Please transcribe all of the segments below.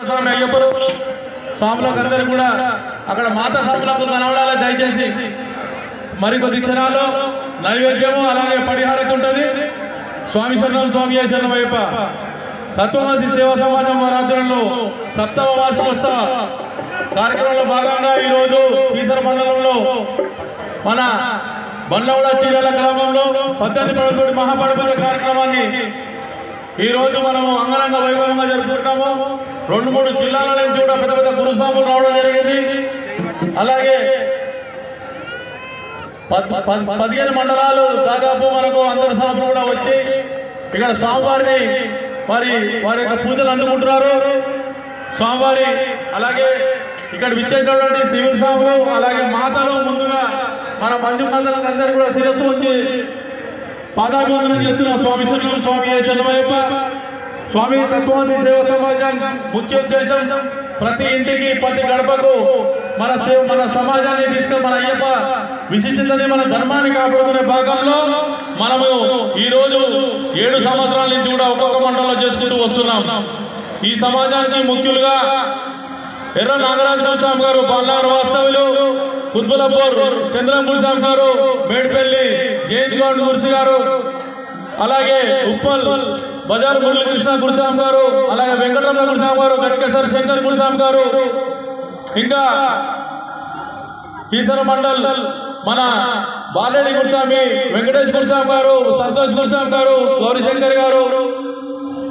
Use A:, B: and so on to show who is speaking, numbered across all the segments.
A: స్వామి అయ్యప్పలు స్వాములకు అందరూ కూడా అక్కడ మాతా స్వాములకు కనబడాలి. దయచేసి మరికొద్ది క్షణాల్లో నైవేద్యము అలాగే పరిహారత ఉంటుంది. స్వామి శరణం స్వామి శరణం అయ్యప్ప తత్వమసి సేవా సమాజం ఆధ్వర్యంలో 7వ వార్షికోత్సవ కార్యక్రమంలో భాగంగా ఈరోజు ఈసర మండలంలో మన బండ్లగూడ చీరాల గ్రామంలో 18వ మహాపడపూజ కార్యక్రమాన్ని ఈరోజు మనము అంగరంగ వైభవంగా జరుపుకుంటాము. 2-3 జిల్లాల నుంచి కూడా పెద్ద పెద్ద గురుస్వాములు రావడం జరిగింది. అలాగే 15 మండలాలు దాదాపు మనకు అందరు స్వాములు కూడా వచ్చి ఇక్కడ స్వామివారిని వారి యొక్క పూజలు అందుకుంటున్నారు. స్వామివారి అలాగే ఇక్కడ విచ్చేసినటువంటి సివిల్ స్వాములు అలాగే మాతలు ముందుగా మన మంజు మాతలకు అందరూ కూడా శిరస్సు వచ్చి పాదాభివందనం చేస్తున్న స్వామి శరణం స్వామి శరణమయ్యప్ప. స్వామి తత్వమసి సేవా సమాజం ముఖ్య ఉద్దేశం ప్రతి ఇంటికి ప్రతి గడపకు మన సమాజాన్ని తీసుకుని మన అయ్యప్ప విశిష్టతని మన ధర్మాన్ని కాపాడుకునే భాగంలో మనము ఈరోజు 7 సంవత్సరాల నుంచి కూడా ఒక్కొక్క మండలంలో చేసుకుంటూ వస్తున్నాం. ఈ సమాజానికి ముఖ్యులుగా ఎర్ర నాగరాజు గురుస్వామి గారు బాలనగర్ వాస్తవ్యులు, కుత్బులాపూర్ చంద్రం గురుస్వామి గారు, మేడ్పల్లి జయంత్ గౌడ్ గురుసి గారు, అలాగే ఉప్పల్ బజార్ మురళీకృష్ణ గురుస్వామి గారు, అలాగే వెంకటరమణ గురుస్వామి గారు, గట్కేశ్వర శంకర్ గురుస్వామి గారు, ఇంకా కీసర మండల్ మన బాలరెడ్డి గురుస్వామి, వెంకటేష్ గురుస్వామి గారు, సంతోష్ గురుస్వామి గారు, గౌరీశంకర్ గారు,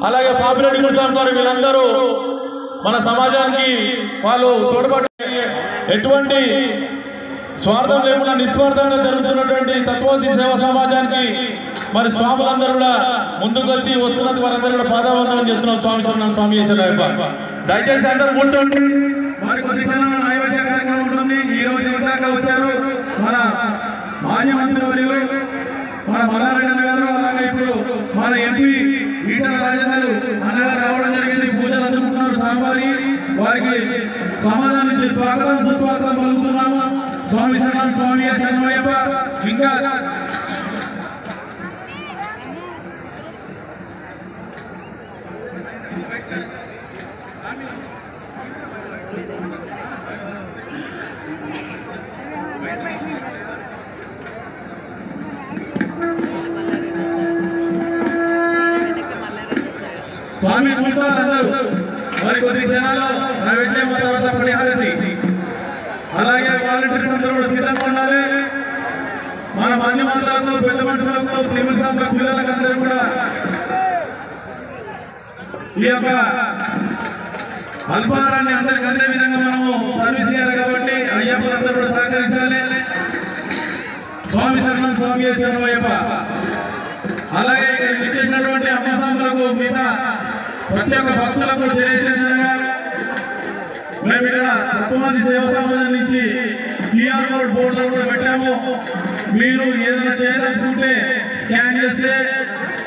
A: అలాగే పాపిరెడ్డి గురుస్వామి గారు, వీళ్ళందరూ మన సమాజానికి వాళ్ళు తోడ్పాటు ఎటువంటి స్వార్థం లేకుండా నిస్వార్థంగా జరుగుతున్నటువంటి తత్వమసి సేవా సమాజానికి మరి స్వాములందరూ కూడా ముందుకు వచ్చి వస్తున్నందుకు వారందరూ కూడా పాదావందనం చేస్తున్నారు. స్వామి శరణం స్వామి శరణమయ్యప్ప. దయచేసి అందరూ కూర్చోండి. మరి కొద్ది క్షణంలో నైవేద్య కార్యక్రమం ఉంటుంది. ఈ రోజు ఇందాక వచ్చారు మన మాజీ మంత్రివర్యులు మన మల్లారెడ్డి గారు, అలాగే ఇప్పుడు మన ఎంపీ ఈటల రాజేందర్ అన్నగారు రావడం జరిగింది. పూజలు అందుకుంటున్నారు. స్వామివారి వారికి సమాధానం ఇచ్చి స్వాగతం సుస్వాగతం పలుకుతున్నాము. స్వామి శరణం స్వామి శరణమయ్యప్ప. ఇంకా స్వామి కూర్చోవాలందరూ. మరి కొద్ది క్షణాల్లో నైవేద్యం తర్వాత పరిహారతి. అలాగే వాలంటీర్స్ అందరూ కూడా సిద్ధంగా ఉండాలి. మన మాన్యమంతలతో పెద్ద మనుషులకు సివిల్ సంస్థ పిల్లలకు అందరూ కూడా ఈ యొక్క అల్పాహారాన్ని అందరికి అందే విధంగా మనము సర్వీస్ చేయాలి. కాబట్టి అయ్యప్పలందరూ కూడా సహకరించాలి. స్వామి శరణం స్వామి శరణమయ్యప్ప. అలాగే ఇక్కడ విచ్చేసినటువంటి అమ్మసాములకు మీద ప్రతి ఒక్క భక్తులకు తెలియజేసేదనగా మేము ఇక్కడ తత్వమసి సేవా సమాజం నుంచి QR కోడ్ బోర్డులో కూడా పెట్టాము. మీరు ఏదైనా చేయదలుచుకుంటే స్కాన్ చేస్తే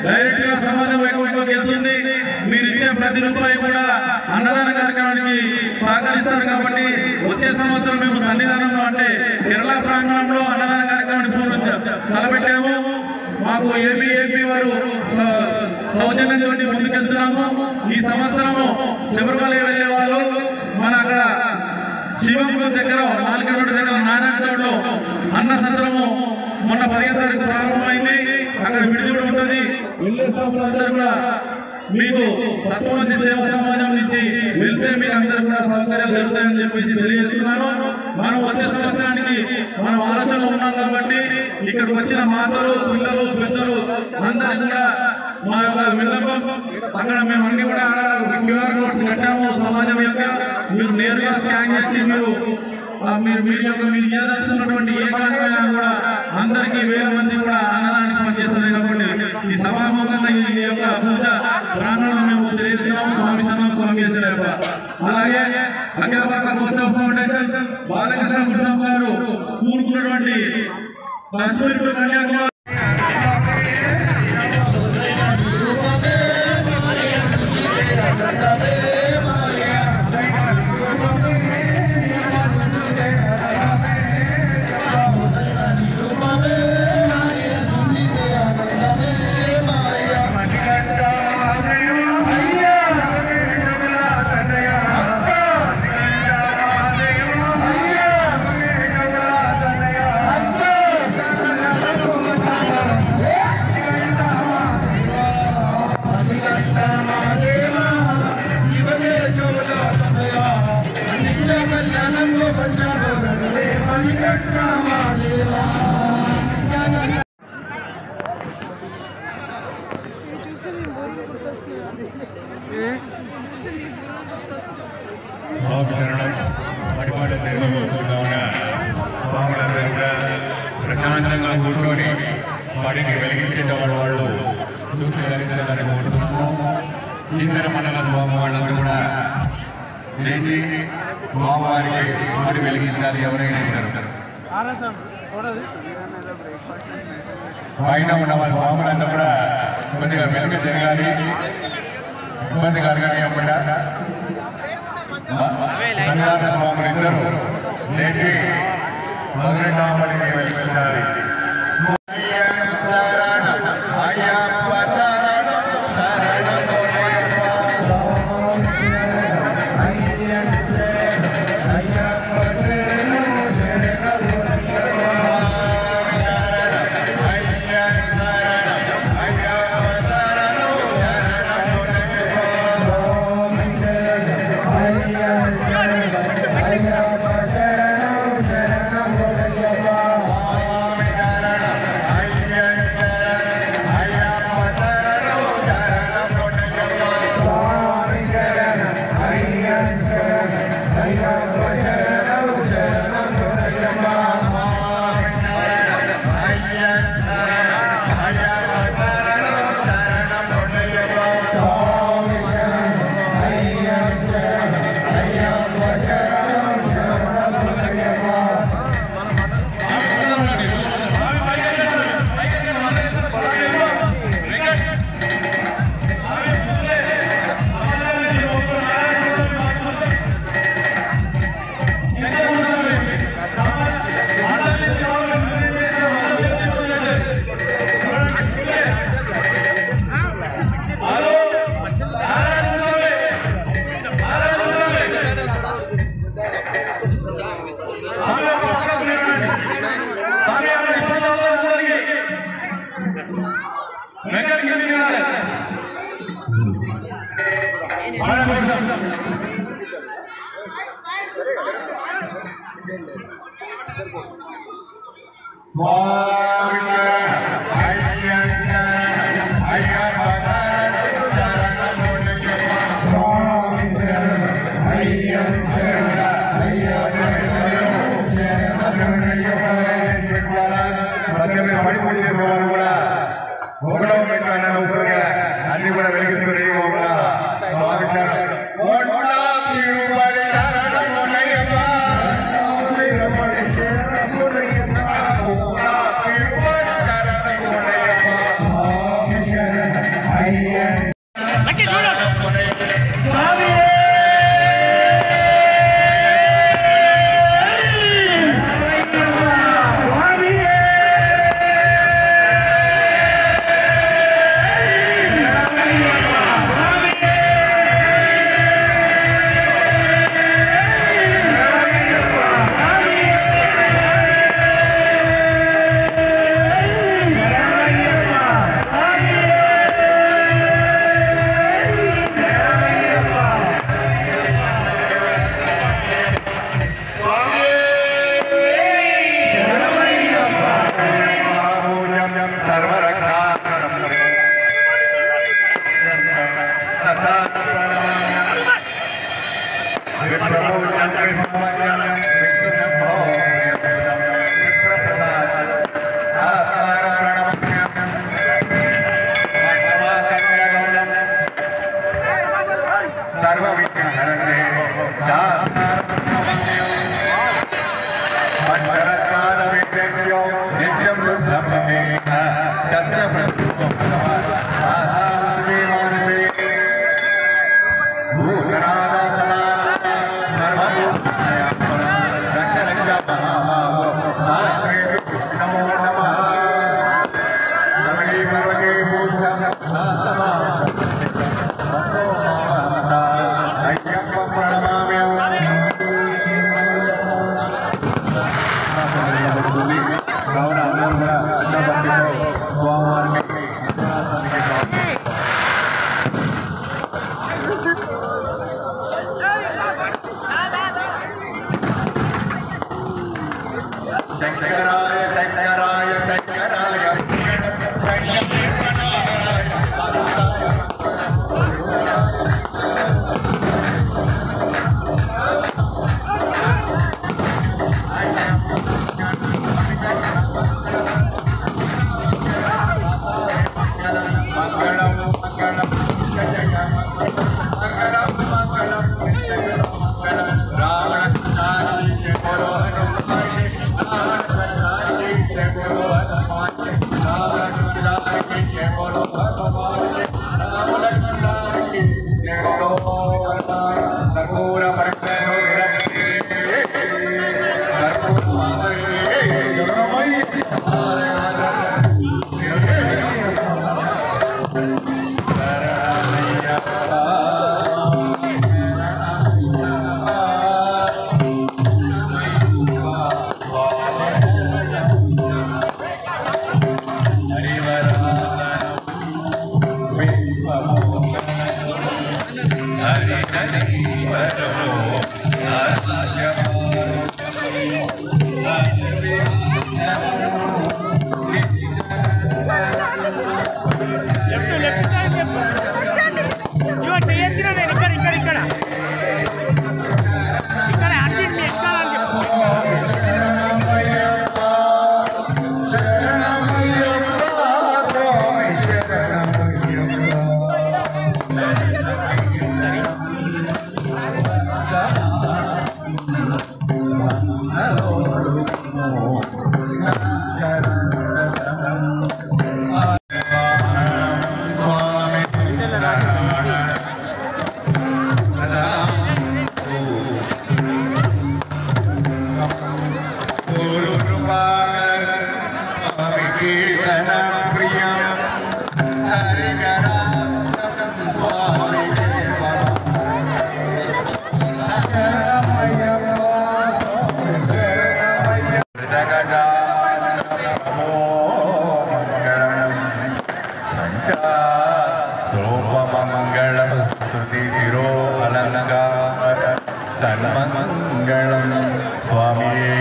A: డైరెక్ట్ గా సమాజం అకౌంట్లోకి వెళ్తుంది. మీరు ఇచ్చే ప్రతి రూపాయి కూడా అన్నదాన కార్యక్రమానికి సహకరిస్తారు. కాబట్టి వచ్చే సంవత్సరం మేము సన్నిధానంలో అంటే కేరళ ప్రాంగణంలో అన్నదాన కార్యక్రమాన్ని తలపెట్టాము. మాకు ఏపీ వారు సౌజన్యంతో ముందుకెళ్తున్నాము. ఈ సంవత్సరము శబరిమల వెళ్లే వాళ్ళు మన అక్కడ శివంగు దగ్గర 4 కిలోమీటర్ల దగ్గర నారాయణగఢ్లో అన్న సత్రము మొన్న 15వ తారీఖు ప్రారంభమైంది. అక్కడ విడిది కూడా ఉంటుంది. వెళ్ళే స్వాములందరూ కూడా మీకు తత్వమసి సేవా సమాజం నుంచి వెళ్తే మీకు అందరూ కూడా సౌకర్యాలు జరుగుతాయని చెప్పేసి తెలియజేస్తున్నాను. మనం వచ్చే సంవత్సరానికి మనం ఆలోచనలో ఉన్నాం. కాబట్టి ఇక్కడికి వచ్చిన మాతలు పిల్లలు పెద్దలు అందరికీ కూడా మా యొక్క విన్నపం అక్కడ మేము అన్ని కూడా QR కోడ్స్ కట్టాము. సమాజం యొక్క మీరు నేరుగా స్కాన్ చేసి మీరు ఏదలుచుకున్నటువంటి ఏ కార్యక్రమం కూడా అందరికీ 1000 మంది కూడా అన్నదానికి పనిచేస్తారు. కాబట్టి ఈ సభాముఖంగా ఈ యొక్క పూజ ప్రాణాలను మేము తెలియజేస్తున్నాము. స్వామి శరణం స్వామి శరణమయ్యప్ప. అలాగే అఖిల భారత గోసేవ ఫౌండేషన్ బాలకృష్ణ గురుస్వామి గారు కూరుకున్నటువంటి కాశ్మీర్ టు కన్యాకుమారి
B: స్వామి శరణం పడిపాటు కావున స్వాములందరూ కూడా ప్రశాంతంగా కూర్చొని పడిని వెలిగించే వాళ్ళు చూసి ధరించాలని కోరుతున్నాము. ఈశ్వర మండల స్వామి వాళ్ళందరూ కూడా లేచి స్వామివారికి పడి వెలిగించాలి. ఎవరైనా పైన ఉన్న వాళ్ళ స్వాములంతా కూడా కొద్దిగా వెలుగు జరగాలి, ఇబ్బంది కలగనియకుండా సన్నిధాన స్వాములు ఇద్దరు లేచి మొదలెండామని వెలిగించాలి. అన్ని కూడా వెలిగిస్తూ రెడీగా ఉండాలా. స్వామి శరణం. శంకరాయ శంకరాయ శంకరాయ సన్మంగళం స్వామియే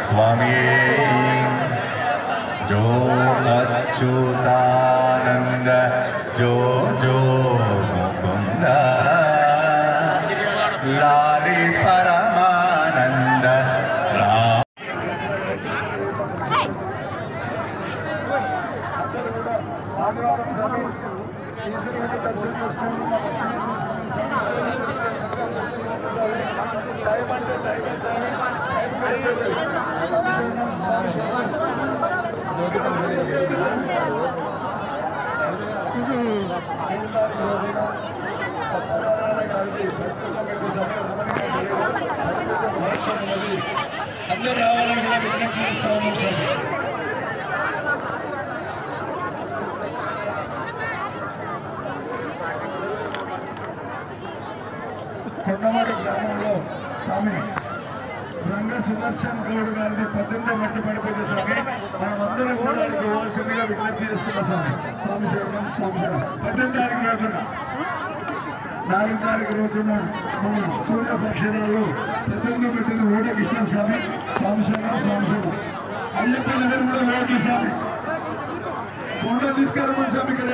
B: స్వామియే జో అచ్యుతానంద జో జో ముకుంద లాలి పరమానంద
C: అందరూ రావాలని కూడా విజ్ఞప్తి చేస్తా ఉన్నాం సార్. కొండమాడి గ్రామంలో స్వామి రంగ సుదర్శన్ గౌడ్ గారిని 18 మట్టి పడిపోతే స్వామి మనమందరం కూడా ఇవ్వాల్సిందిగా విజ్ఞప్తి చేస్తున్నా స్వామి. స్వామి శరణం స్వామి శరణం. 18 తారీఖు రోజున 4 తారీఖు రోజున మన సూర్య పక్షణాలు ప్రతిజ్ఞ పెట్టిన ఓటకి ఇష్టం స్వామి. స్వామి శరణం స్వామి శరణం. అయ్యప్ప నగర్ కూడా ఓటు స్వామి కొండ తీసుకెళ్ళమని స్వామి ఇక్కడ